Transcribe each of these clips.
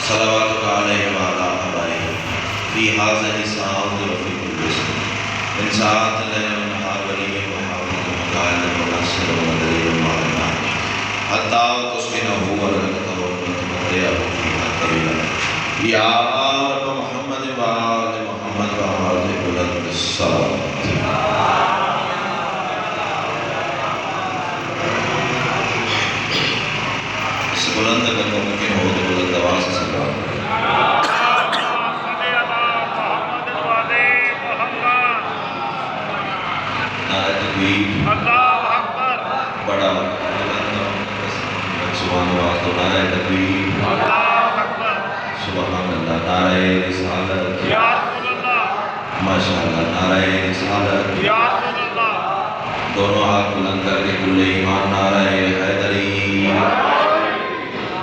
صلواتک علیہ وعلی آبائہ فی حاضر ساعت وفی کل اسم من ساعت لیل ونہار ولی وحافظ وقائد ونصر ودلیل ومعنا حتی تسکنہ ورحمتہ ومتمتعہ فیہا طویلا یا رب محمد وآل محمد وآل بلند الصلاة اس بلند اگر ممکن ہو تو بلند آواز سے سلام نعرہ تکبیر بڑا بلند سبحان اللہ تو نعرہ تکبیر سبحان اللہ نعرہ رسالت ماشاءاللہ نعرہ رسالت دونوں ہاتھ بلند کر کے کل ایمان نعرہ حیدری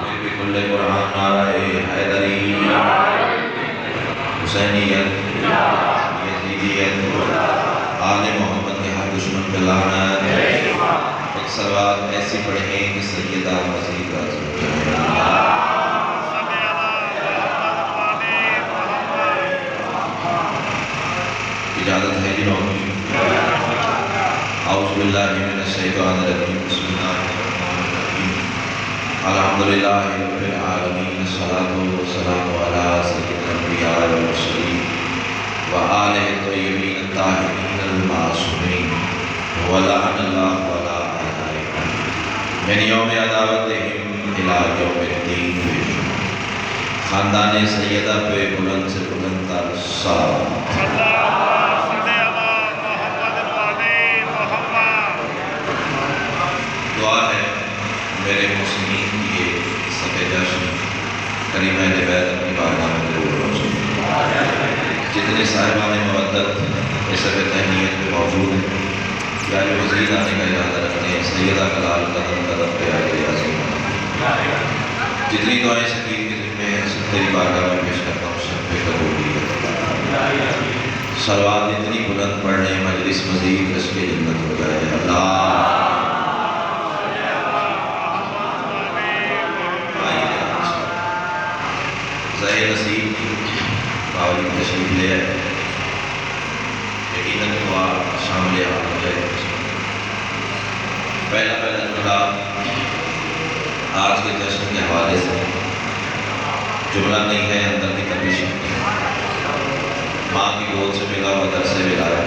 پھر بھی کل قرآن نعرہ حیدری حسینیت یزیدیت آل محمد کے ہر دشمن پہ لعنت ایک صلوات ایسی پڑھیں کہ سیدہ مزید راضی ہو جائے اجازت ہے جنہوں اعوذ باللہ من الشیطان الرجیم بسم اللہ الرحمن الرحیم الحمدللہ رب العالمین الصلاۃ والسلام علی سید الانبیاء والمرسلین وآلہ الطیبین الطاہرین المعصومین ولعن اللہ علی اعدائہم من یوم عداوتہم الی یوم الدین خاندان سیدہ پہ بلند سے بلند تر صلوات دعا ہے میرے محسنین کی صفحہ جشن کریمہ بیت اپنی بارگاہ میں ضرور پہنچیں جتنے صاحبان مودت اس صفحہ تہنیت پہ موجود ہیں یا جو مزید آنے کا ارادہ رکھتے ہیں سیدہ کلال قدم قدم پہ آئے عظیم جتنی دعائیں شکیر کے ذمہ ہیں سب تیری بارگاہ میں پیش کرتا ہوں سب پہ قبولیت صلوات اتنی بلند پڑھ رہے ہیں مجلس مزید اس کے جنت ہو جائے اللہ ظاہر نصیب باوری تشریف لے آئے یقیناً دعا شامل ہو جائے پہلا جملہ آج کے جشن کے حوالے سے جملہ نہیں ہے اندر کی تبیش ماں کی گود سے ملا ہوا در سے ملا ہے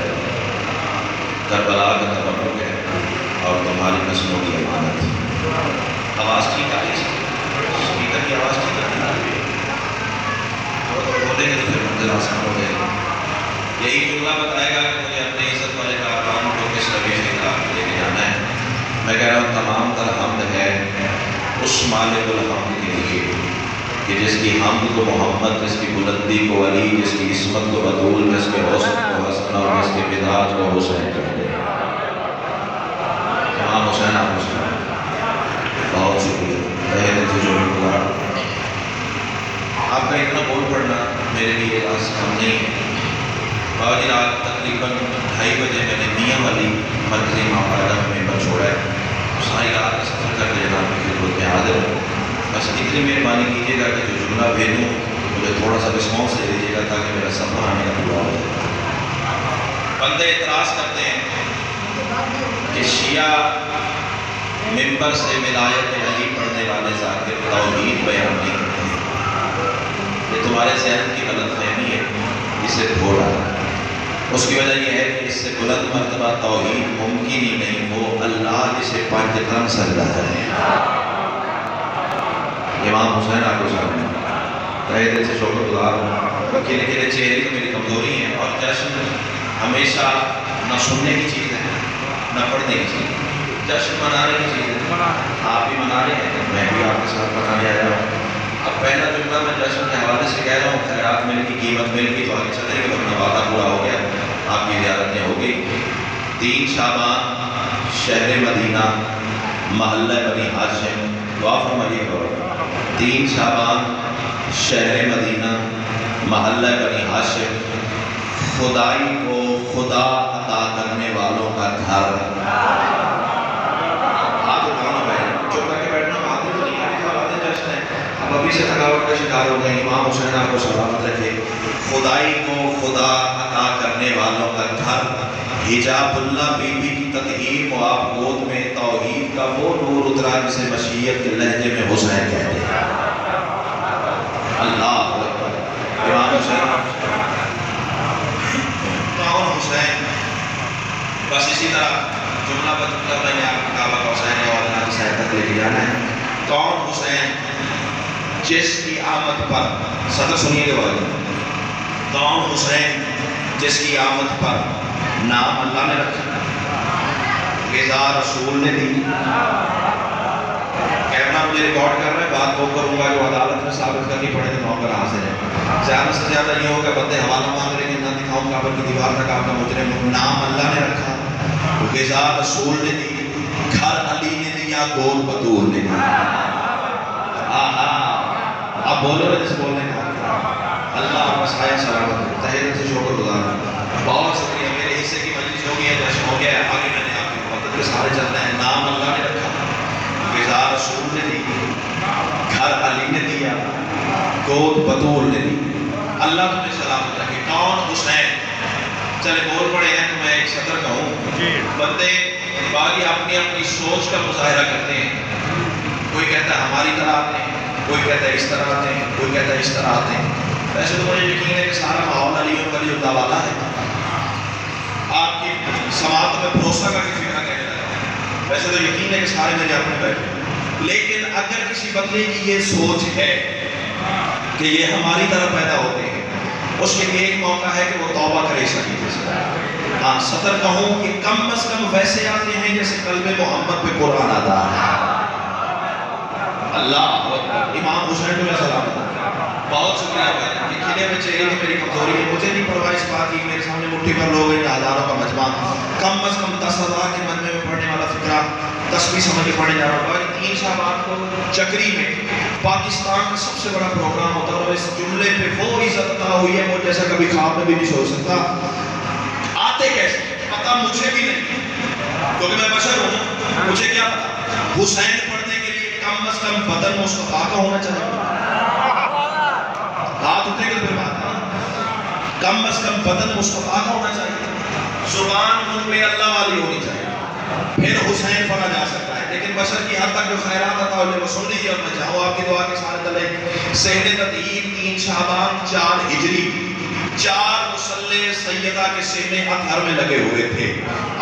کربلا کا تبرک ہے اور تمہاری نسلوں کی امانت آواز ٹھیک آئی اسپیکر کی آواز ٹھیک آئی بولیں گے تو پھر منظر آسان ہو جائے گا یہی جملہ بتائے گا کہ مجھے اپنے عزت والے کارکان کو کس رویے کے خلاف لے کے جانا ہے میں کہہ رہا ہوں تمام تر حمد ہے اس مالک الحمد کے لیے کہ جس کی حمد کو محمد جس کی بلندی کو علی جس کی عصمت کو بطول جس کے حسن کو حسن اور جس کے مزاج کو حسین کر دے امام حسین آپ حسین بہت شکریہ رہے دل سے جو گزار آپ کا اتنا بول پڑھنا میرے لیے آسان نہیں ہے بابا جی رات تقریباً 2:30 بجے میں نے میاں والی مرکزی معاملہ میں ممبر چھوڑا ہے ساری رات کا سفر کر کے جناب کی خدمت میں حاضر ہوں بس اتنی مہربانی کیجیے گا کہ جو جملہ بھیجوں مجھے تھوڑا سا رسپانس دے دیجیے گا تاکہ میرا سفر آنے کا پورا ہو جائے بندے اعتراض کرتے ہیں کہ شیعہ ممبر سے ولایت علی پڑھنے والے ذاکر توحید بیان نہیں کرتے ہیں یہ تمہارے ذہن کی غلط فہمی ہے اسے دھوڑا اس کی وجہ یہ ہے کہ اس سے بلند مرتبہ توحید ممکن ہی نہیں وہ اللہ جسے پنج تن سجدہ کرے امام حسین آپ کو سامنے تہہ دل سے شکر گزار ہوں اکیلے اکیلے چہرے تو میری کمزوری ہیں اور جشن ہمیشہ نہ سننے کی چیز ہے نہ پڑھنے کی چیز ہے جشن منانے کی چیز ہے آپ بھی منا رہے ہیں میں بھی آپ کے ساتھ منانے آیا ہوں اب پہلا جملہ میں جشن کے حوالے سے کہہ رہا ہوں خیرات مل کی قیمت مل کی تو آگے چلے گا اپنا وعدہ پورا ہو گیا آپ کی زیارتیں ہو گئی 3 شعبان شہر مدینہ محلہ بنی ہاشم دعا فرمائیے گا 3 شعبان شہر مدینہ محلہ بنی ہاشم خدائی کو خدا عطا کرنے والوں کا گھر ہاتھ اٹھانا بھائی چپ کر کے بیٹھنا بات تو نہیں ہے جشن ہے اب ابھی ابھی سے تھکاوٹ کا شکار ہو گئے. امام حسین آپ کو سلامت رکھے. خدائی کو خدا عطا کرنے والوں کا گھر حجاب اللہ بی بی کی تطہیر و آپ گود میں توحید کا وہ نور اترا جسے مشیت کے لہجے میں حسین کہتے ہیں. اللہ اکبر. امام حسین کون حسین؟ بس اسی طرح جملہ بہ جملہ میں نے آپ کو کعبہ کا حسین اور اللہ کی سائے تک لے کے جانا ہے. کون حسین جس کی آمد پر صدر سنیے گے بھائی. کون حسین جس کی آمد پر نام اللہ نے رکھا, غذا رسول نے دی. کیمرہ مجھے ریکارڈ کر رہا ہے, بات وہ کروں گا جو عدالت میں ثابت کرنی پڑے تو موقع حاصل ہے. زیادہ سے زیادہ یہ ہوگا بندے حوالہ مانگ رہے ہیں نہ دکھاؤں کعبہ کی دیوار تک آپ کا مجرم. نام اللہ نے رکھا, غذا رسول نے دی, گھر علی نے دیا, گود بطول نے دیا. اب بولو نا جس بولنے کا اللہ آپ کا سایہ سلامت ہے. تہہ دل سے شکر گزار ہوں. بہت شکریہ. میرے حصے کی مجلس ہو گئی ہے, جشن ہو گیا ہے. آگے میں نے آپ کی مدد کے سارے چلنا ہے. نام اللہ نے رکھا, غذا رسول نے دی, گھر علی نے دیا, گود بطول نے دی. اللہ تمہیں سلامت رکھے. کون حسین؟ چلے بول پڑے ہیں تو میں ایک سطر کہوں. بندے باقی اپنی اپنی سوچ کا مظاہرہ کرتے ہیں. کوئی کہتا ہے ہماری طرح آتے ہیں, کوئی کہتا ہے اس طرح آتے ہیں, کوئی کہتا ہے اس طرح آتے ہیں. ویسے تو مجھے یقین ہے کہ سارا ماحول علی اللہ والا ہے. آپ کی سماعت میں بھروسہ کا کسی طرح کہہ رہا ہے. ویسے تو یقین ہے کہ سارے میرے اپنے بیٹھے. لیکن اگر کسی بندے کی یہ سوچ ہے کہ یہ ہماری طرح پیدا ہوتے ہیں, اس کے لیے ایک موقع ہے کہ وہ توبہ کرے سکے. ہاں سطر کہوں کہ کم از کم ویسے آتے ہیں جیسے قلب محمد پہ قرآن آتا ہے. اللہ امام حسین کو میں سلام. بہت شکریہ بھائی. یہ کھلے میں چہرے کی میری کمزوری ہے. مجھے نہیں پرواہ اس بات کی میرے سامنے مٹھی پر لوگ ہیں, ہزاروں کا مجمع, کم از کم 10,000 کے مجمع میں پڑھنے والا فکرہ 10 سمجھ کے پڑھنے جا رہا ہوں. 3 شعبان کو چکری میں پاکستان کا سب سے بڑا پروگرام ہوتا ہے. اور اس جملے پہ وہ عزت عطا ہوئی ہے وہ جیسا کبھی خواب میں بھی نہیں سوچ سکتا. آتے کیسے پتا مجھے بھی نہیں, کیونکہ میں بشر ہوں. مجھے کیا پتا. حسین پڑھنے کے لیے کم از کم بدن مصطفیٰ کا ہونا چاہیے. ہاتھ اٹھے گا پھر بات ہے. کم از کم بدن مصطفیٰ کا ہونا چاہیے. زبان منہ میں اللہ والی ہونی چاہیے. پھر حسین پڑھا جا سکتا ہے. لیکن بشر کی حد تک جو خیرات عطا ہو جائے وہ سن لیجیے. اور میں چاہوں آپ کی دعا کے سارے تلے سہر تطہیر 3 شعبان 4 ہجری 4 مصلے سیدہ کے سینے اطہر میں لگے ہوئے تھے.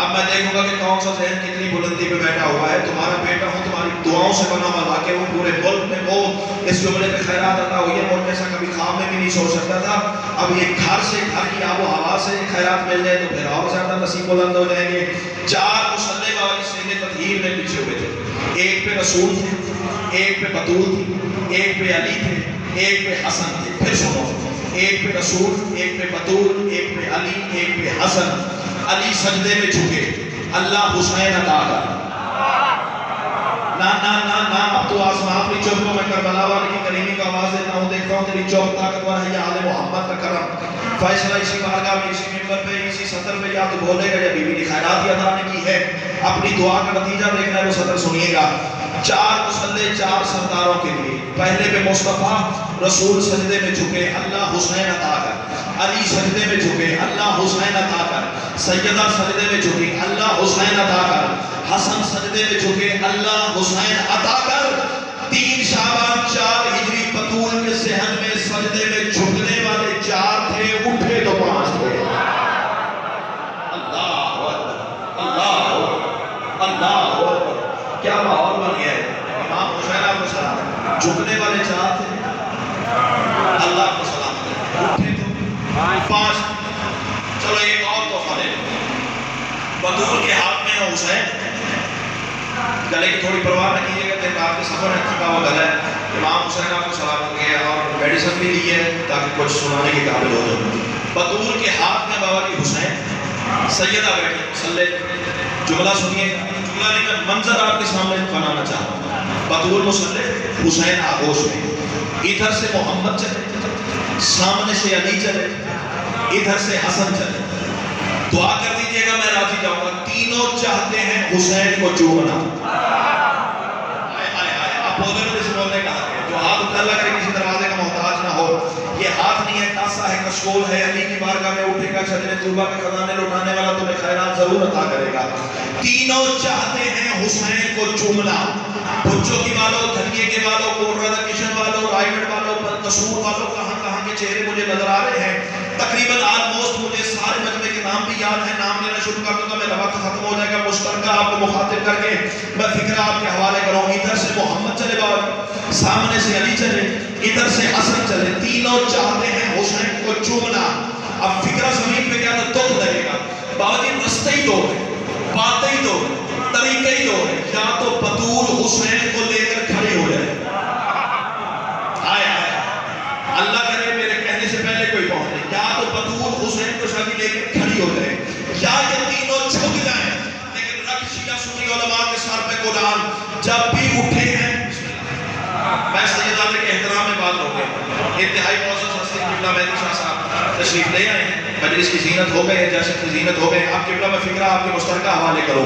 اب میں دیکھوں گا کہ کون سا ذہن کتنی بلندی پہ بیٹھا ہوا ہے. تمہارا بیٹا ہوں, تمہاری دعاؤں سے بنا ہوا واقع ہوں. پورے ملک میں وہ اس جملے پہ خیرات عطا ہوئی ہے اور جیسا کبھی خواب میں بھی نہیں سوچ سکتا تھا. اب یہ گھر سے, گھر کی آب و ہوا سے خیرات مل جائے تو پھر اور زیادہ نصیب بلند ہو جائیں گے. 4 مصلے والی سینے تطہیر میں پیچھے ہوئے تھے. ایک پہ رسول تھے, ایک پہ بطول تھی, ایک پہ علی تھے, ایک پہ حسن تھے. پھر سنو, ایک پہ رسول, ایک پہ بطول, ایک پہ علی, ایک پہ حسن. علی سجدے میں جھکے, اللہ حسین عطا کر. نا اب تو آسمان اپنی چوب کو میں کربلا والے کی کریمی کو آواز دیتا ہوں. دیکھتا ہوں تیری چوب طاقتور ہے یا آل محمد کا کرم. فیصلہ اسی بارگاہ میں, اسی منبر پہ, اسی سطر پہ یا تو بولے گا یا بی بی کی خیرات ہی ادا نے کی ہے. اپنی دعا کا نتیجہ دیکھنا ہے وہ سطر سنیے گا. 4 مصلے 4 سرداروں کے لیے. پہلے پہ مصطفیٰ رسول سجدے میں جھکے, اللہ حسین عطا کر. علی سجدے میں جھکے, اللہ حسین عطا کر. سیدہ سجدے میں جھکے, اللہ حسین عطا کر. حسن سجدے میں جھکے, اللہ حسین عطا کر. 3 شعبان 4 ہجری بطول کے صحن میں سجدے میں جھکنے والے 4 تھے, اٹھے تو 5 تھے. اللہ اللہ اللہ, کیا ماحول بن گیا ہے. امام حسین آپ کو سلام. جھکنے والے 4 تھے, اللہ کو سلام. اٹھے تو 5. چلو ایک اور تحفہ دے. بطول کے ہاتھ میں ہے حسین. گلے کی تھوڑی پرواہ نہ کیجیے گا, کہ آپ کے سفر ہے, تھکا ہوا گلا ہے. امام حسین آپ کو سلام ہو گیا اور میڈیسن بھی دی ہے تاکہ کچھ سنانے کے قابل ہو جائے. بطول کے ہاتھ میں بابا کی حسین. سیدہ بیٹھے مصلے. جملہ سنیے, جملہ نہیں میں منظر آپ کے سامنے بنانا چاہتا ہوں. بطول مصلے, حسین آغوش میں. ادھر سے محمد چلے, سامنے سے علی چلے, ادھر سے حسن چلے. دعا کر دیجئے گا, میں راضی جاؤں گا. تینوں چاہتے ہیں حسین کو چومنا. آپ بولے نا جسے بولنے کہا, جو ہاتھ اٹھا اللہ کرے مشغول ہے علی کی بارگاہ میں اٹھے گا شجر طوبہ کے خزانے لوٹانے والا تمہیں خیرات ضرور عطا کرے گا. تینوں چاہتے ہیں حسین کو چومنا. بچوں کی والوں، دھنیے کے والوں، کوٹ رادا کشن والوں، رائے گڑھ والوں، قصور والوں، کہاں کہاں کے چہرے مجھے نظر آ رہے ہیں. تقریباً آلموسٹ مجھے سارے مجمع کے نام بھی یاد ہیں. نام لینا شروع کر دوں گا میرا وقت ختم ہو جائے گا. مشترکہ آپ کو مخاطب کر کے میں فکرہ آپ کے حوالے کروں. ادھر سے محمد چلے باوجود، سامنے سے علی چلے، ادھر سے حسن چلے. تینوں چاہتے ہیں حسین کو چومنا. اب فکرہ زمین پہ کیا تو دکھ لگے گا. باوجود رستے ہی دو ہے، باتیں ہی دو ہے، طریقے ہی دو ہے. یا تو بطول حسین کو لے کر کھڑے ہو جائے. اللہ کرے میرے کہنے سے پہلے کوئی پہنچے. یا تو بطول حسین کو شادی لے کر کھڑی ہو جائے، یا یہ تینوں جھک جائیں. لیکن رکھ شیعہ سنی علماء کے سر پہ قرآن جب بھی اٹھے ہیں. میں سیدات کے احترام میں بات ہوگی. انتہائی معزز ہستی قبلہ مہدی شاہ صاحب تشریف لے آئے ہیں. مجلس کی زینت ہو گئے، جیسے کی زینت ہو گئے. آپ قبلہ میں فکرہ آپ کے مشترکہ حوالے کرو.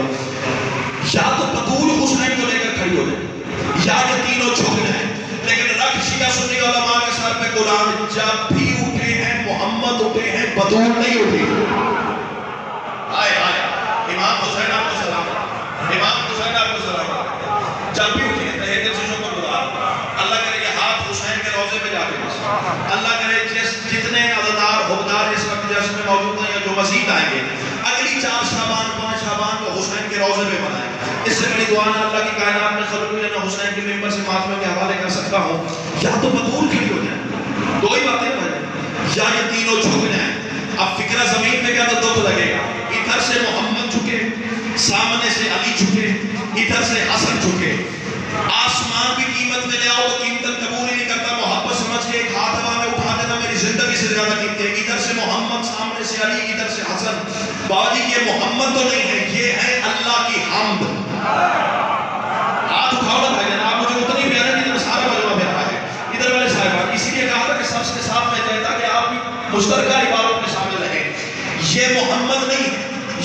یا تو بطول حسین کو لے کر کھڑی ہو جائے، یا یہ تینوں جھک جائیں. لیکن رکھ شیعہ سنی علماء کے سر پہ قرآن جب بھی اٹھے ہیں محمد اٹھے ہیں، بطول نہیں اٹھی. آئے آئے امام حسین آپ کو سلام، امام حسین آپ کو سلام. جب بھی اٹھے ہیں تہہ دل سے شکر گزار. اللہ کرے یہ ہاتھ حسین کے روضے پہ جا کے بس. اللہ کرے جتنے عزادار حقدار اس وقت جشن میں موجود ہیں یا جو مزید آئیں گے، اگلی 4 شعبان 5 شعبان کو حسین کے روضے پہ منائیں. اس سے بڑی دعا نہ اللہ کی کائنات میں خلق ہوئی نہ حسین کے ممبر سے ماتمے کے حوالے کر سکتا ہوں. یا تو بطول کھڑی ہو جائیں، دو ہی باتیں ہو جائیں، یا یہ تینوں جھک جائیں. اب فکرہ زمین پہ کیا تو دکھ لگے گا. ادھر سے محمد جھکے، سامنے سے علی جھکے، ادھر سے حسن جھکے. آسمان بھی قیمت میں لے آؤ تو قیمت قبول ہی نہیں کرتا. محبت سمجھ کے ایک ہاتھ ہوا میں اٹھا دینا میری زندگی سے زیادہ قیمتی ہے. ادھر سے محمد، سامنے سے علی، ادھر سے حسن. باجی یہ محمد تو نہیں ہے، یہ ہے اللہ کی حمد. ہاتھ اٹھاؤ نا بھائی جان. آپ مجھے اتنی پیارے نہیں تو سارا مجمع پیارا ہے. ادھر والے صاحبان اسی لیے کہا تھا کہ سب کے ساتھ میں کہتا کہ آپ بھی مشترکہ عبادت میں شامل رہیں. یہ محمد نہیں،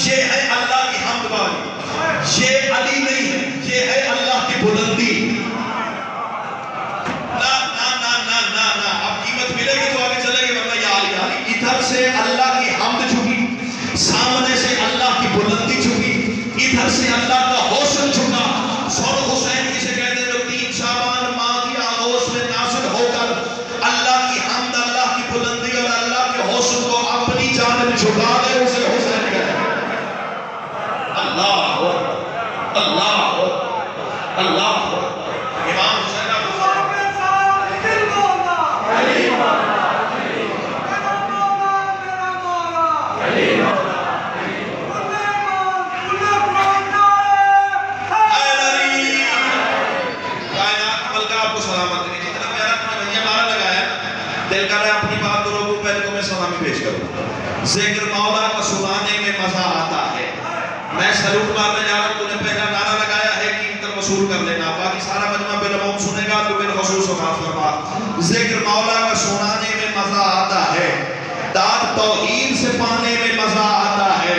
یہ ہے اللہ کی حمد. باجی یہ علی نہیں ہے، یہ ہے اللہ کی بلندی. نا نا نا نا نا نا. اب قیمت ملے گی تو آگے چلے گی، ورنہ یا علی علی. ادھر سے اللہ کی حمد جھکی، سامنے سے اللہ کی بلندی جھکی، ادھر سے اللہ کا حسن جھکا. سر حسین کسے کہتے ہیں جو 3 شعبان ماہ کی آغوش میں نازل ہو کر اللہ کی حمد، اللہ کی بلندی اور اللہ کے حسن کو اپنی جانب جھکا دے، اسے حسین کہتے ہیں. اللہ اللہ اللہ. امام حسین آپ کو دل کر رہا ہے اپنی بات کو روکوں، پہلے تو میں سلامی پیش کروں. ذکر مولا کا سنانے میں مزہ آتا ہے. میں سلوٹ مارنے جا رہا ہوں، تو نے پہلا نعرہ لگایا ہے کہ انتر وصول کر لینا. باقی سارا مجمع بالعموم سنے گا تو بالخصوص سماعت فرما. ذکر مولا کا سنانے میں مزہ آتا ہے، داد توحید سے پانے میں مزہ آتا ہے.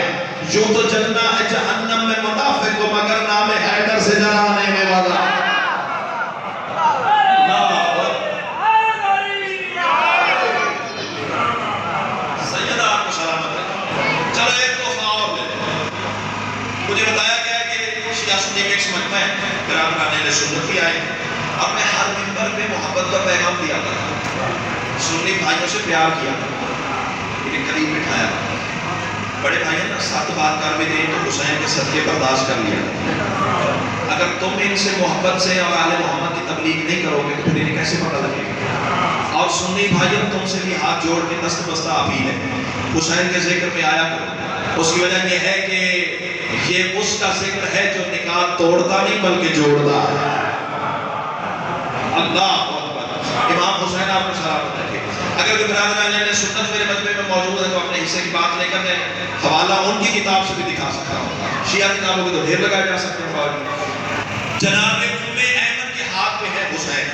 یوں تو جلنا ہے جہنم میں منافق کو، مگر نام حیدر سے جلانے میں مزہ آتا ہے. مجھے بتایا گیا کہ شیعہ سنی کے ایک مجمع ہے، برادران اہل سنت بھی آئے، اپنے ہر منبر پہ محبت کا پیغام دیا تھا، سنی بھائیوں سے پیار کیا، لیکن قریب بٹھایا. بڑے بھائیوں نے 7 بات کر بھی دی تو حسین کے صدقے برداشت کر لیا. اگر تم ان سے محبت سے اور آل محمد کی تبلیغ نہیں کرو گے تو پھر انہیں کیسے پتہ لگے گا. اور سنی بھائیوں تم سے بھی ہاتھ جوڑ کے دست بستہ اپیل ہے، حسین کے ذکر پہ آیا کرو. اس کی وجہ یہ ہے کہ یہ اس کا ذکر ہے جو نکاح توڑتا نہیں بلکہ جوڑتا ہے. اللہ اکبر. امام حسین آپ کو سلامت رکھے. اگر کوئی برادران اہل سنت میرے مجمع میں موجود ہے تو اپنے حصے کی بات لے کر میں حوالہ ان کی کتاب سے بھی دکھا سکتا ہوں. شیعہ کتابوں کے تو ڈھیر لگائے جا سکتے ہیں. جناب ام ایمن کے ہاتھ میں ہے حسین.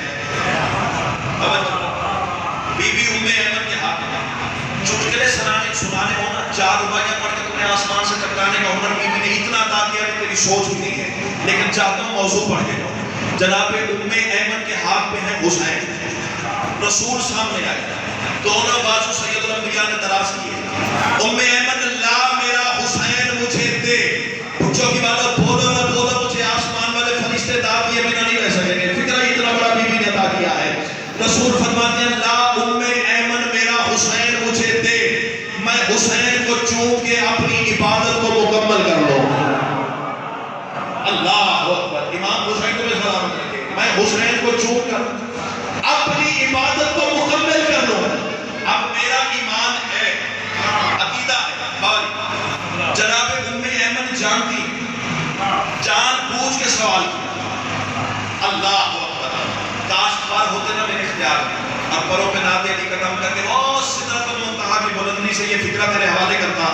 بی بی ام ایمن کے ہاتھ میں چٹکلے سنانے ہونا، 4 رباعیاں پڑھ کے تمہیں آسمان سے ٹکرانے کا ہنر بی بی نے اتنا عطا کیا کہ تیری سوچ بھی نہیں ہے. لیکن چاہتا ہوں موضوع پڑھ کے جاؤں. جناب ام ایمن کے ہاتھ میں ہے حسین. رسول سامنے آئے دونوں بازو سید الانبیاء نے دراز کیے. ام ایمن لا میرا حسین مجھے دے. بچوں کی باتوں بولو نہ بولو مجھے آسمان والے فرشتے دعوت دیے بنا نہیں رہ سکیں گے. فکرہ اتنا بڑا بی بی نے عطا کیا ہے. رسول فرماتے ہیں لا ام ایمن میرا حسین مجھے دے, میں حسین کو چوم کے اپنی عبادت کو مکمل کر لوں. اللہ اکبر. امام حسین کو بھی سلامت رکھے. میں حسین کو چوم کر اپنی عبادت کو مکمل کر لوں. اب میرا ایمان ہے, عقیدہ ہے. جناب ام ایمن جانتی, جان بوجھ کے سوال کیا. اللہ اکبر. کاش بار ہوتے نا میرے اختیار میں, اور پروں پہ ناتے علی قدم کر کے او سدرۃ المنتہا کی بلندی سے یہ فکرہ تیرے حوالے کرتا,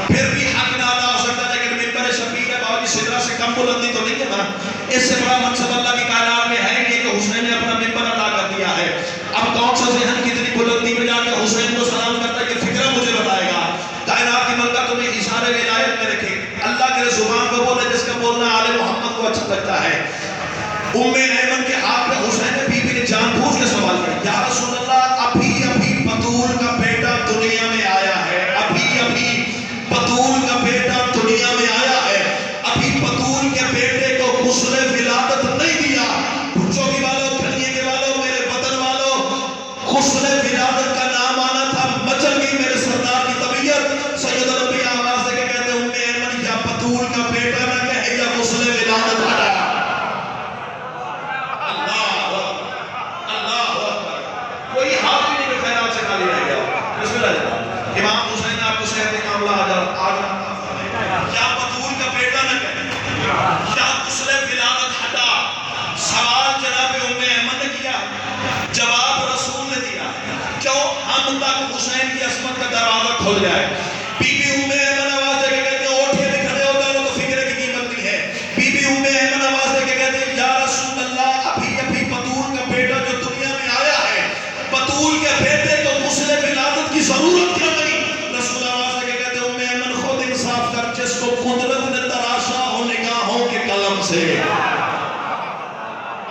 پھر بھی حق نہ ادا ہو سکتا. لیکن منبر شفیع ہے بابا جی, سدرہ سے کم بلندی تو نہیں ہے نا. اس سے بڑا منصب اللہ کی کائنات میں ہے یہ کہ حسین نے اپنا منبر عطا کر دیا ہے. اب کون سا ذہن کتنی بلندی میں جا کے حسین کو سلام کرتا ہے, یہ فکرہ مجھے بتائے گا. کائنات کی ملکہ تمہیں اشارے ولایت میں رکھے, اللہ کے زبان کو بولے جس کا بولنا آل محمد کو اچھا لگتا ہے. ام ایمن کے ہاتھ میں حسین نے بی بی نے جان بوجھ کے سوال کیا, یا رسول اللہ ابھی ابھی بطول کا بیٹا دنیا میں آیا ہے. ابھی ابھی بطول کا بیٹا دنیا میں آیا ہے. ابھی بطول کے بیٹے کو غسل ولادت نہیں دیا. بچوں کی والوں, پھلیے کے والوں, میرے وطن والوں, غسل ولادت کا نام آنا تھا مچل گئی میرے سردار کی طبیعت. سید الانبیاء آواز دے کے کہتے ام ایمن یا بطول کا بیٹا نہ کہے یا غسل ولادت ہٹا. کوئی ہاتھ بھی نہیں خیرات سے خالی رہ گیا. بسم اللہ. امام حسین آپ کو صحت کاملہ آج یا بطول کا بیٹا نہ کہے یا غسل ولادت ہٹا. سوال جناب ام ایمن نے کیا, جواب رسول نے دیا. کیوں؟ ہم تک حسین کی عصمت کا دروازہ کھل جائے. بی بی ام ایمن آواز دے کے کہتے ہیں اوٹھے بھی کھڑے ہو جاؤ تو فکرے کی قیمت نہیں ہے. بی بی ام ایمن آواز دے کے کہتے ہیں یا رسول اللہ ابھی ابھی بطول کا بیٹا جو دنیا میں آیا ہے, بطول کے بیٹے کو غسل ولادت کی ضرورت کیا نہیں. رسول آواز دے کے کہتے ہیں ام ایمن خود انصاف کر جس کو قدرت نے تراشا ہو نگاہوں کے قلم سے.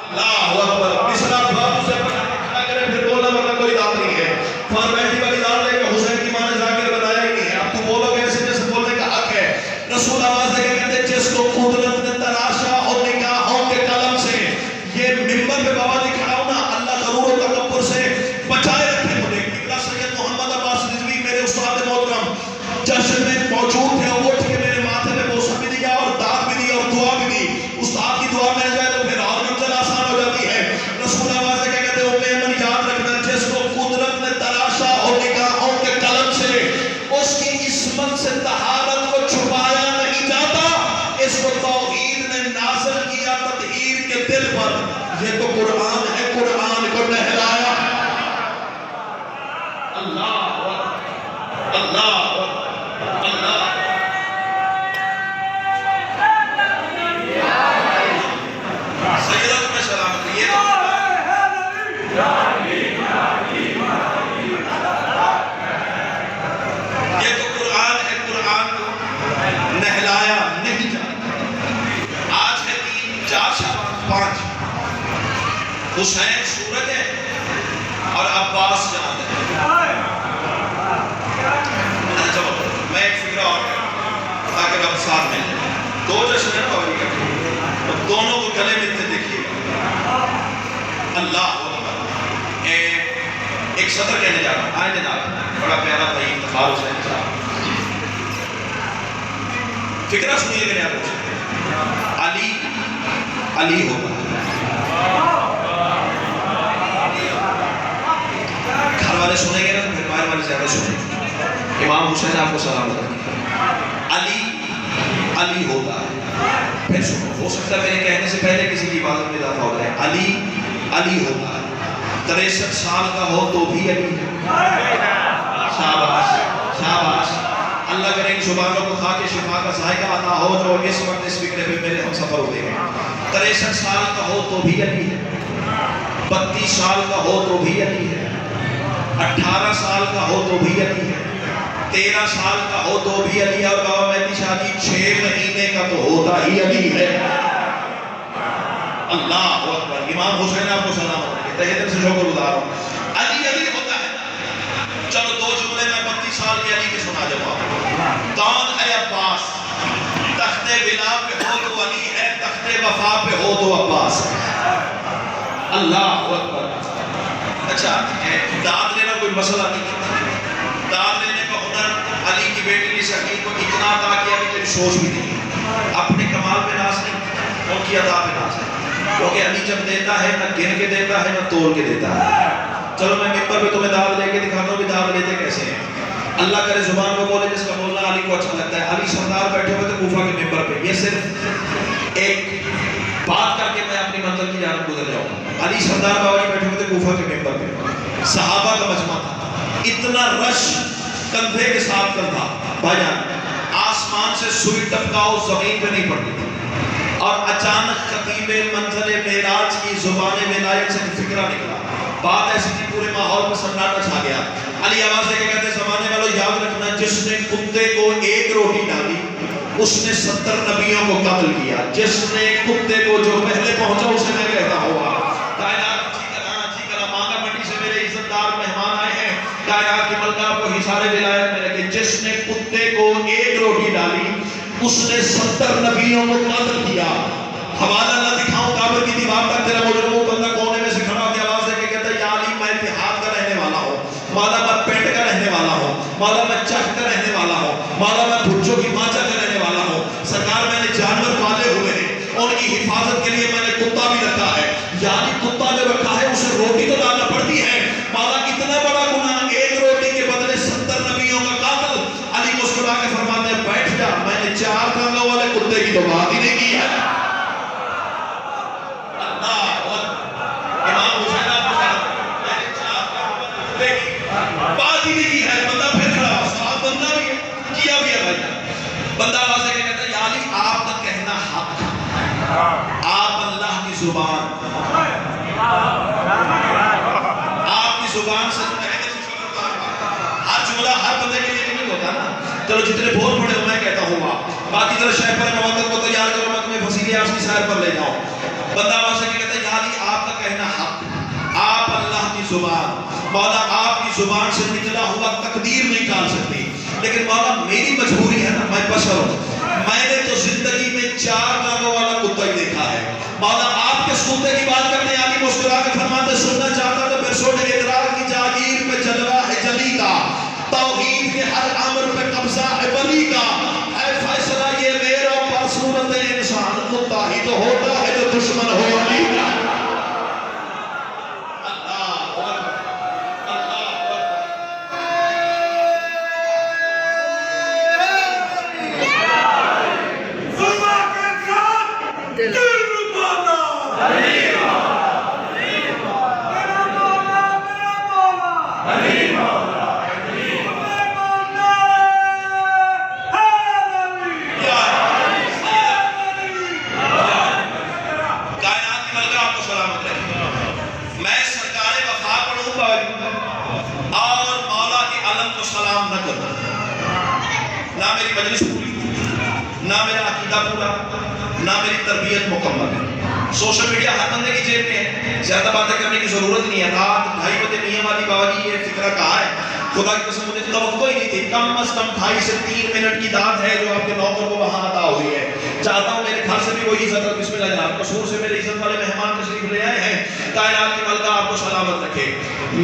اللہ اکبر. پچھلا بات اسے کھڑا کرے پھر بولنا ورنہ کوئی داد نہیں ہے. فارمیلٹی والی داد لے کے حسین کی ماں نے ذاکر بتایا ہی نہیں ہے. اب تو بولو گے ایسے جیسے بولنے کا حق ہے. رسول آواز دے کے کہتے ہیں جس کو قدرت نے تراشا ہو نگاہوں کے قلم سے. یہ منبر پہ بابا جی کھڑا ہوں نا, اللہ غرور و تکبر سے بچائے رکھے مجھے. قبلہ سید محمد عباس رضوی میرے استاد محترم جشن میں موجود تھے, وہ اٹھ کے میرے ماتھے پہ بوسہ بھی دیا اور داد بھی دی اور دعا بھی دی. استاد کی دعا مل جائے تو پھر اور منزل آسان ہو جاتی ہے. رسول آواز دے کے کہتے ہیں ام ایمن یاد رکھنا جس کو قدرت نے تراشا ہو نگاہوں کے قلم سے, اس کی عصمت سے طہارت کو چھپایا نہیں جاتا. اس کو توحید نے نازل کیا تطہیر کے دل پر. یہ تو قرآن ہے, قرآن کو نہلایا. اللہ اللہ اللہ. سیدہ تمہیں سلامت رہیے. یہ تو قرآن ہے, قرآن کو نہلایا نہیں جاتا. آج ہے 3 4 شعبان 5. حسین سورج ہے اور عباس چاند ہے. میں ایک فکرہ اور تاکہ اب ساتھ مل جائے. 2 جشن ہیں بابا جی کا, دونوں کو گلے ملتے دیکھیے. اللہ اکبر. ایک صدر کہنے جا رہا ہوں. آئے جناب, بڑا پیارا بھائی افتخار حسین صاحب. فکرہ سنیے کہ نہیں آپ علی علی ہوگا. گھر والے سنیں گے نا تو پھر باہر والے زیادہ سنیں گے. امام حسین آپ کو سلام کریں. علی علی ہوگا. پھر سنو, ہو سکتا ہے میرے کہنے سے پہلے کسی کی عبادت میں اضافہ ہو جائے. علی علی ہوگا. 63 سال کا ہو تو بھی علی ہے. شاباش شاباش. اللہ کرے ان زبانوں کو خاک شفا کا ذائقہ عطا ہو جو اس وقت اس فکرے پہ میرے ہم سفر ہوتے ہیں. 63 سال کا ہو تو بھی علی ہے. 32 سال کا ہو تو بھی علی ہے. 18 سال کا ہو تو بھی علی ہے. 13 سال کا ہو تو بھی علی ہے. اور بابا مہدی شادی 6 مہینے کا تو ہوتا ہی علی ہے. اللہ اکبر. امام حسین آپ کو سلام ہوتا ہے, تہہ دل سے شکر گزار ہوں. علی علی ہوتا ہے. تخت ولا پہ ہو تو علی ہے، تخت وفا پہ ہو تو عباس ہے۔ اللہ اکبر۔ اچھا داد لینا کوئی مسئلہ نہیں، داد لینے کا ہنر علی کی بیٹی کی شکیل کو اتنا عطا کیا کہ تیری سوچ بھی نہیں، اپنے کمال پہ ناز نہیں، ان کی عطا پہ ناز ہے، کیونکہ علی جب دیتا ہے نہ گن کے دیتا ہے نہ تول کے دیتا ہے۔ چلو میں ممبر پہ تمہیں داد لے کے دکھاتا ہوں کہ داد لیتے کیسے ہیں۔ اللہ کرے زبان کو بولے جس کا بولنا علی کو اچھا لگتا ہے۔ علی سردار بیٹھے ہوئے تھے کوفہ کے ممبر پہ، یہ صرف ایک بات کر کے میں اپنی منزل کی جانب گزر جاؤں گا۔ علی سردار بابا جی بیٹھے ہوئے تھے کوفہ کے ممبر پہ، صحابہ کا مجمع تھا، اتنا رش کندھے کے ساتھ کندھا، بھائی جان آسمان سے سوئی ٹپکاؤ زمین پہ نہیں پڑتی تھی، اور اچانک خطیب منزل معراج کی زبان ولایت سے فکرہ نکلا، بات ایسی تھی پورے ماحول میں سناٹا چھا گیا۔ علی آواز دے کے کہتے زمانے والوں یاد رکھنا، جس نے کتے کو ایک روٹی ڈالی اس نے 70 نبیوں کو قتل کیا، جس نے کتے کو جو پہلے پہنچا اسے میں کہتا ہوا۔ کائنات جی کرا مانگا منڈی سے میرے عزت دار مہمان آئے ہیں، کائنات کی ملکہ کو حصار ولایت میں رکھے، جس نے کتے کو ایک روٹی ڈالی اس نے 70 نبیوں کو قتل کیا۔ حوالہ نہ دکھاؤں کعبہ کی دیوار تک، تیرا مجرم بندہ کونے میں سے کھڑا ہو کے آواز دے کے کہتا ہے یا علی میں اتحاد کا رہنے والا ہوں، مولا میں پینٹ کا رہنے والا ہوں، مولا میں چک کا رہنے والا ہوں، مولا میں بھجوں کی مانچا کا رہنے والا ہوں۔ سرکار میں نے جانور پالے ہوئے ہیں، ان کی حفاظت کے لیے میں نے کتا بھی رکھا ہے، یعنی کتا جو رکھا ہے اسے روٹی تو لانا پڑتی ہے، مولا اتنا بڑا گناہ ایک روٹی کے بدلے 70 نبیوں کا قاتل۔ علی مسکرا کے فرماتے ہیں بیٹھ جا، میں نے 4 ٹانگوں والے کتے کی تو بات ہی نہیں کی ہے۔ بات ہی نہیں کی ہے، بندہ پھر کھڑا ہوا، صاحب بندہ بھی ہے، کیا بھی ہے بھائی۔ بندہ آواز دے کے کہتا ہے یا علی آپ کا کہنا حق، آپ اللہ کی زبان، آپ کی زبان سے ہر جملہ ہر بندے کے لیے نہیں ہوتا نا، چلو جتنے بول پڑے ہو میں کہتا ہوں باقی ذرا شہر پر موقع کو تیار کرو، میں تمہیں وسیلے آپ کی سیر پر لے جاؤں۔ بندہ آواز دے کے کہتا ہے یا علی آپ کا کہنا حق، آپ اللہ کی زبان، مولا آپ کی زبان سے نکلا ہوا تقدیر نہیں ٹال سکتی، لیکن مولا میری مجبوری ہے نا، میں بشر ہوں، میں نے تو زندگی میں 4 ٹانگوں والا کتا ہی دیکھا ہے، مولا آپ کے کتے کی بات کرنے علی مسکرا کے فرماتے سننا چاہتا تو پھر سن، ادراک کی جاگیر پہ جلوہ ہے جلی کا، توحید کے ہر امر پہ قبضہ ہے ولی کا، ہے فیصلہ یہ میرا پر صورت انسان کتا ہی تو ہوتا ہے جو دشمن ہو علی کا۔ نہ میری مجلس پوری، نہ میرا عقیدہ پورا، نہ میری تربیت مکمل ہے۔ سوشل میڈیا ہر بندے کی جیب میں ہے، زیادہ باتیں کرنے کی ضرورت نہیں ہے۔ رات 2:30 بجے میاں والی بابا جی یہ فکرہ کہا ہے، خدا کی قسم مجھے توقع ہی نہیں تھی، کم از کم 2.5 سے 3 منٹ کی داد ہے جو آپ کے نوکر کو وہاں عطا ہوئی ہے۔ چاہتا ہوں میرے گھر سے بھی وہی عزت، بسم اللہ جناب، قصور سے میرے عزت والے مہمان تشریف لے آئے ہیں، کائنات کی ملکہ آپ کو سلامت رکھے۔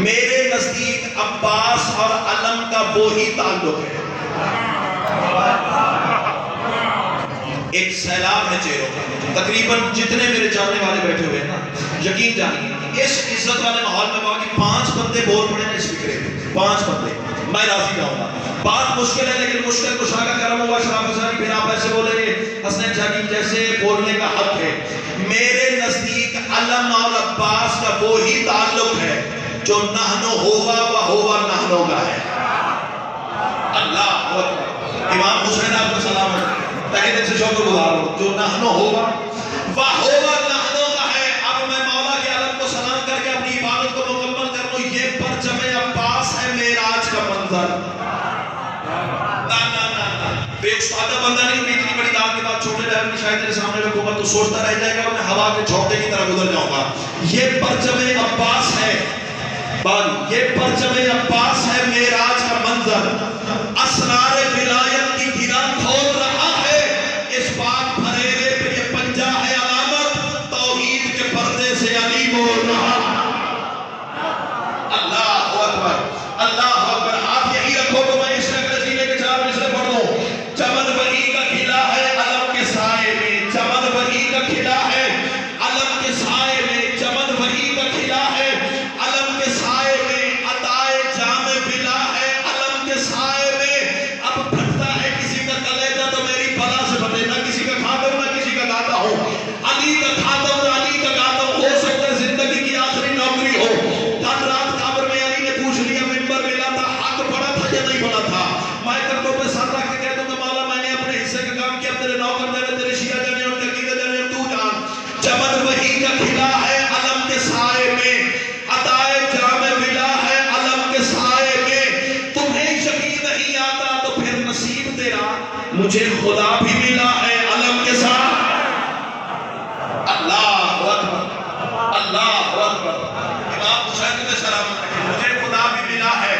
میرے نزدیک عباس اور علم کا وہی تعلق ہے، ایک سیلاب ہے چہروں کا، تقریباً جتنے میرے جاننے والے بیٹھے ہوئے ہیں نا، یقین جانیے اس عزت والے ماحول میں باقی 5 بندے بول پڑے نا اس فکرے میں، 5 بندے میں راضی جاؤں گا۔ بات مشکل ہے لیکن مشکل کشا کا کرم ہوا، شرافت ساری پھر آپ ایسے بولے گے حسنین جانی جیسے بولنے کا حق ہے۔ میرے نزدیک علم اور عباس کا وہی تعلق ہے جو نحنو ہوا و ہوا نحنو کا ہے۔ اللہ اکبر۔ امام حسین آپ کو سلام ہے، تاکہ دل سے شکر گزار ہو، جو نحنو ہوا و ہوا نحنو کا ہے۔ اب میں مولا کے علم کو سلام کر کے اپنی عبادت کو مکمل کر لوں، یہ پرچم عباس ہے معراج کا منظر۔ بے استادہ بندہ نہیں ہوگی، اتنی بڑی دعوت کے بعد چھوٹے لیول کی شاید تیرے سامنے حکومت تو سوچتا رہ جائے گا اور میں ہوا کے جھونکے کی طرح گزر جاؤں گا۔ یہ پرچم عباس ہے، یہ پرچم عباس ہے معراج کا منظر، اسرار ولایت کی گرہ کھول رہا ہے، اس بات ممبر ملا تھا، حق پڑا تھا یا نہیں پڑا تھا؟ میں کندھوں پہ سر رکھ کے کہہ دوں گا مولا میں نے اپنے حصے کا کام کیا، تیرے نوکر جانے، تیرے شیعہ جانے، ان کے عقیدہ جانے، اور تو جان۔ چمن وہی کا کھلا ہے علم کے سائے میں، عطائے جام ولا ہے علم کے سائے میں، تمہیں یقین نہیں آتا تو پھر نصیب تیرا، مجھے خدا بھی ملا ہے علم کے ساتھ۔ اللہ اکبر، اللہ اکبر۔ امام حسین نے سلامت رکھے، مجھے خدا بھی ملا ہے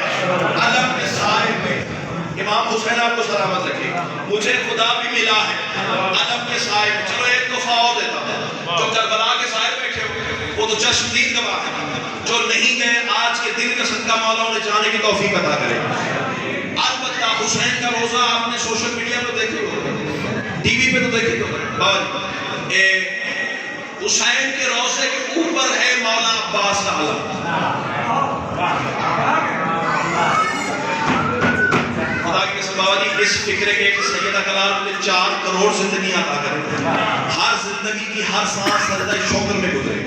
علم کے سائے میں۔ امام حسین آپ کو سلامت رکھے، مجھے خدا بھی ملا ہے علم کے سائے میں۔ چلو ایک تحفہ اور دیتا ہوں، جو کربلا کے سائے بیٹھے ہوئے وہ تو چشمدید گواہ ہے، جو نہیں گئے آج کے دن کا صدقہ مولا انہیں جانے کی توفیق عطا کرے۔ البتہ حسین کا روزہ آپ نے سوشل میڈیا پہ دیکھے ہو، ٹی وی پہ تو دیکھے ہو، حسین کے روزے کے اوپر ہے مولا عباس کا علم۔ خدا کی قسم بابا جی، اس فکر کے کہ سیدہ کلال نے 4 کروڑ زندگیاں عطا کریں، ہر زندگی کی ہر سانس سجدہ شکر میں گزرے،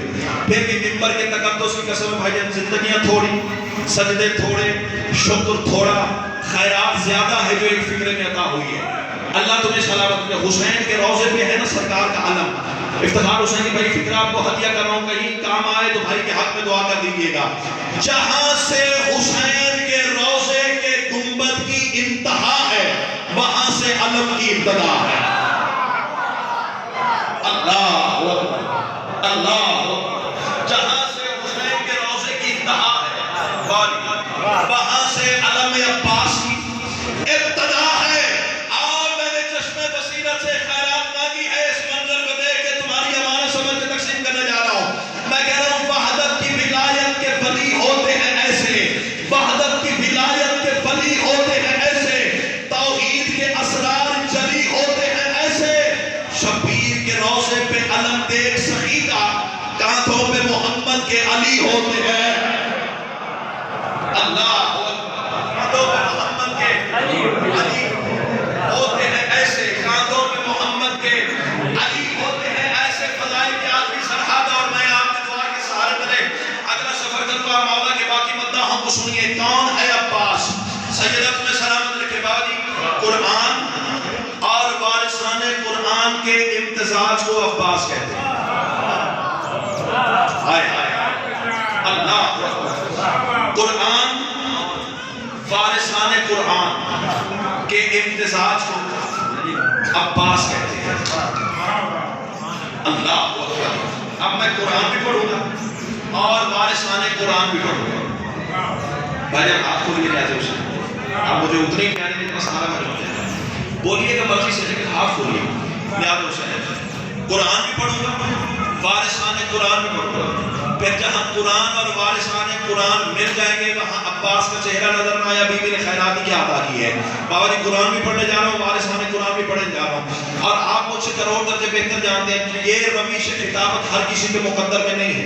پھر بھی ممبر کے تقدس کی قسم بھائی جان، زندگیاں تھوڑی، سجدے تھوڑے، شکر تھوڑا، خیرات زیادہ ہے جو ایک فکر میں عطا ہوئی ہے۔ اللہ تمہیں سلامت کرے۔ حسین کے روزے پہ ہے نا سرکار کا علم، افتخار حسین کی بھائی فکر آپ کو ہدیہ کر رہا ہوں، کہیں کام آئے تو بھائی کے حق میں دعا کر دیجیے گا۔ جہاں سے حسین کے روزے کے گنبد کی انتہا ہے، وہاں سے علم کی ابتدا ہے۔ اللہ اکبر، اللہ اکبر۔ جہاں سے حسین کے روزے کی انتہا ہے، وہاں سے علم عباس کی ابتدا ہے۔ آج میں نے چشمے بصیرت سے خیرات مانگی ہے، اس منظر کو دیکھ کے تمہاری امانت سمجھ کے تقسیم کرنے جا رہا ہوں۔ میں کہہ رہا ہوں وحدت کی ولایت کے ولی ہوتے ہیں ایسے، وحدت کی ولایت کے ولی ہوتے ہیں ایسے، توحید کے اسرار جلی ہوتے ہیں ایسے۔ شبیر کے روزے پہ علم دیکھ سخی کا، کانتوں پہ محمد کے علی ہوتے ہیں۔ اللہ کانتوں پہ محمد کے علی ہوتے ہیں ایسے، کانتوں پہ محمد کے علی ہوتے ہیں ایسے۔ فضائل کی آخری سرحد، اور میں آپ کی دعا کے سہارے تلے اگلا سفر کرتا ہوں مولا کے باقی مداحوں کو سنیے۔ کون ہے عباس؟ سیدہ تمہیں سلامت رکھے بابا جی، قرآن اور وارثان قرآن کے امتزاج کو عباس کہتے ہیں۔ ہائے ہائے اللہ اکبر۔ قرآن، وارثان قرآن کے امتزاج کو عباس کہتے ہیں۔ اللہ اکبر۔ اب میں قرآن بھی پڑھوں گا اور وارثان قرآن بھی پڑھوں گا۔ بھائی جان آپ کھول کے کہتے ہو اسے، آپ مجھے اتنی پیاری جتنا سارا میں رہتے بولیے گا مرضی سے، لیکن آپ کھولیے یاد ہو سکے۔ قرآن بھی پڑھوں گا، وارثان قرآن بھی پڑھوں گا۔ پھر جہاں قرآن اور وارثان قرآن مل جائیں گے وہاں عباس کا چہرہ نظر نہ آیا، بی بی نے خیراتی کیا عطا کی ہے۔ بابا جی قرآن بھی پڑھنے جا رہا ہوں، وارثان قرآن بھی پڑھنے جا رہا ہوں، اور آپ مجھ سے کروڑ درجے بہتر جانتے ہیں یہ رویش خطابت ہر کسی کے مقدر میں نہیں ہے۔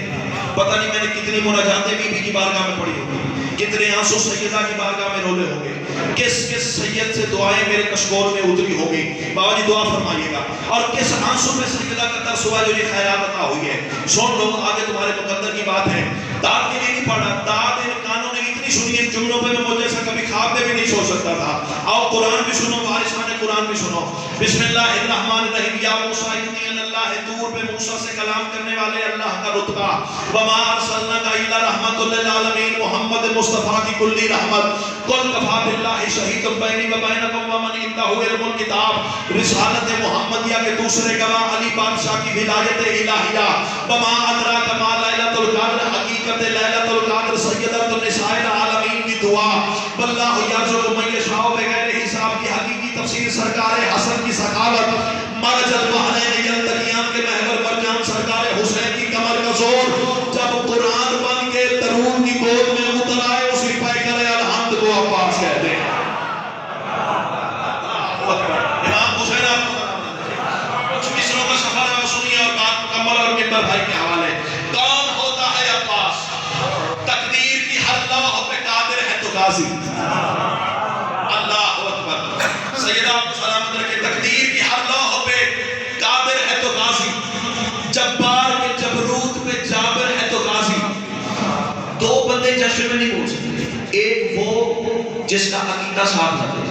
پتہ نہیں میں نے کتنی مناجاتیں بی بی کی بارگاہ میں پڑھی ہوگی، کتنے آنسو سیدہ کی بارگاہ میں رولے ہوں گے، کس کس سید سے دعائیں میرے کشکول میں اتری ہوگی۔ بابا جی دعا فرمائیے گا، اور کس آنسو میں سیدہ کا ترس ہوا جو یہ خیرات عطا ہوئی ہے۔ سن لو آگے تمہارے مقدر کی بات ہے، داد کے لیے نہیں پڑھا، داد ان کانوں نے اتنی سنی ان جملوں پہ میں مجھے ایسا کبھی خواب میں بھی نہیں سوچ سکتا تھا۔ آؤ قرآن بھی سنو، وارثان قرآن بھی سنو۔ بسم اللہ الرحمن الرحیم۔ یا موسیٰ انی ان اللہ، طور پہ موسیٰ سے کلام کرنے والے اللہ کا رتبہ، وما ارسلناک الا رحمۃ للعالمین، محمد مصطفیٰ کی کلی رحمت، قل کفیٰ باللہ شہیدا بینی و بینکم ومن عندہ علم الکتاب، رسالت محمدیہ کے دوسرے گواہ علی بادشاہ کی ولایت الہیہ، وما ادراک ما لیلۃ القدر، حقیقت لیلۃ القدر سیدۃ النساء العالمین کی دعا، واللہ یرزق من یشاء بغیر حساب کی حقیقی تفسیر سرکار حسن کی سخاوت، مرج البحرین یلتقیان کے محور مرجان سرکار حسین کی کمر کا زور، جب قرآن بن کے ترون کی گود میں اتر آئے اسی پہ کرے الحمد کو عباس کہتے ہیں۔ امام حسین آپ کچھ مصروں کا سفر ہے وہ سنیے اور بات مکمل، اور ممبر بھائی کے حوالے۔ کون ہوتا ہے عباس؟ تقدیر کی ہر لوح پہ قادر ہے تو غازی۔ اللہ اکبر۔ سیدہ آپ کو سلامت رکھے، تقدیر کی ہر لوح پہ قادر ہے تو غازی، جبار کے جبروت پہ جابر ہے تو غازی۔ دو بندے جشن میں نہیں بول سکتے، ایک وہ جس کا عقیدہ ساتھ نہ دے،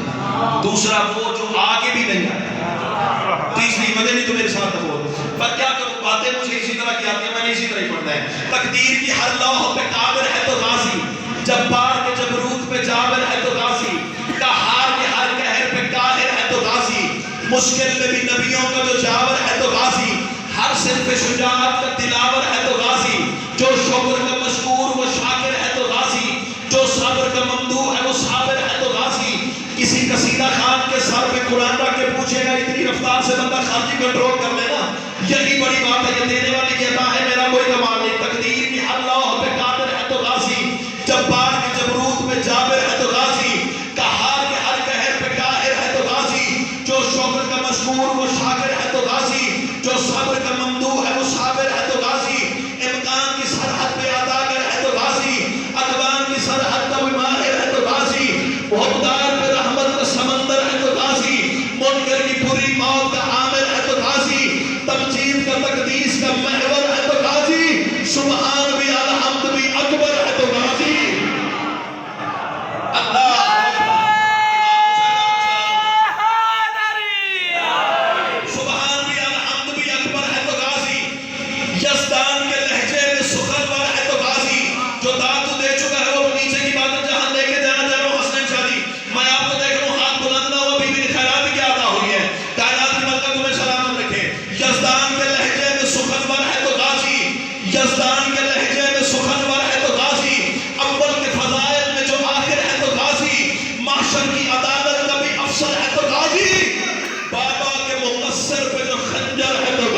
دوسرا وہ جو آگے بھی نہیں آیا، تیسری مدنی تو میرے ساتھ بول پر کیا کروں، باتیں مجھے اسی طرح کی آتی ہیں، میں نے اسی طرح ہی پڑھنا ہے. تقدیر کی ہر لوح پہ قادر ہے تو غازی، جبار کے جبروت پہ جابر ہے تو غازی، قہار کے ہر قہر پہ قاہر ہے تو غازی، مشکل میں بھی نبیوں کا جو جاور ہے تو غازی، ہر صنف شجاعت کا تلاور ہے تو غازی، جو شکر کا مشکور وہ شاکر ہے تو غازی، جو صبر کا ممدوح ہے وہ صابر ہے تو غازی. کسی قصیدہ خان کے سر پہ قرآن رکھ کے پوچھے گا اتنی رفتار سے بندہ خارجی کنٹرول کر لینا، یہی بڑی بات ہے. یہ دینے والی کی عطا ہے، میرا کوئی کمال نہیں. تقدیر کی ہر لوح پہ قادر ہے تو غازی، جبار کے جبروت پہ جابر ہے تو غازی، قہار کے ہر قہر پہ قاہر ہے تو غازی، جو شکر کا مشکور وہ شاکر ہے تو غازی، جو صبر کا ممدوح ہے وہ صابر ہے تو غازی، امکان کی سرحد پہ اداگر ہے تو غازی، اقوام کی سرحد کا بھی ماہر ہے تو غازی، عہدار پہ رحمت کا سمندر ہے تو غازی، منکر کی بری موت کا عامر ہے تو غازی، تمجید کا تقدیس کا محور ہے تو غازی، سبحان بھی الحمد بھی اکبر ہے تو غازی. اللہ سبحان بھی الحمد بھی اکبر ہے تو غازی، یزدان کے لہجے میں سخنور ہے تو غازی، جو داتو دے چکا ہے وہ نیچے کی باتیں جہاں لے کے جانا چاہ رہا ہوں حسن شادی. میں آپ کو دیکھ رہا ہوں ہاتھ بلند نہ ہوا، بی بی خیرات کی عطا ہوئی ہے، کائنات کی ملکہ تمہیں سلامت رکھے. یزدان کے لہجے میں سخنور ہے تو غازی، یزدان کے لہجے میں سخنور ہے تو غازی، اول کے فضائل میں جو آخر ہے تو غازی، محشر کی عدالت کا بھی افسر ہے تو غازی، بابا کے مقصر پہ جو خنجر ہے تو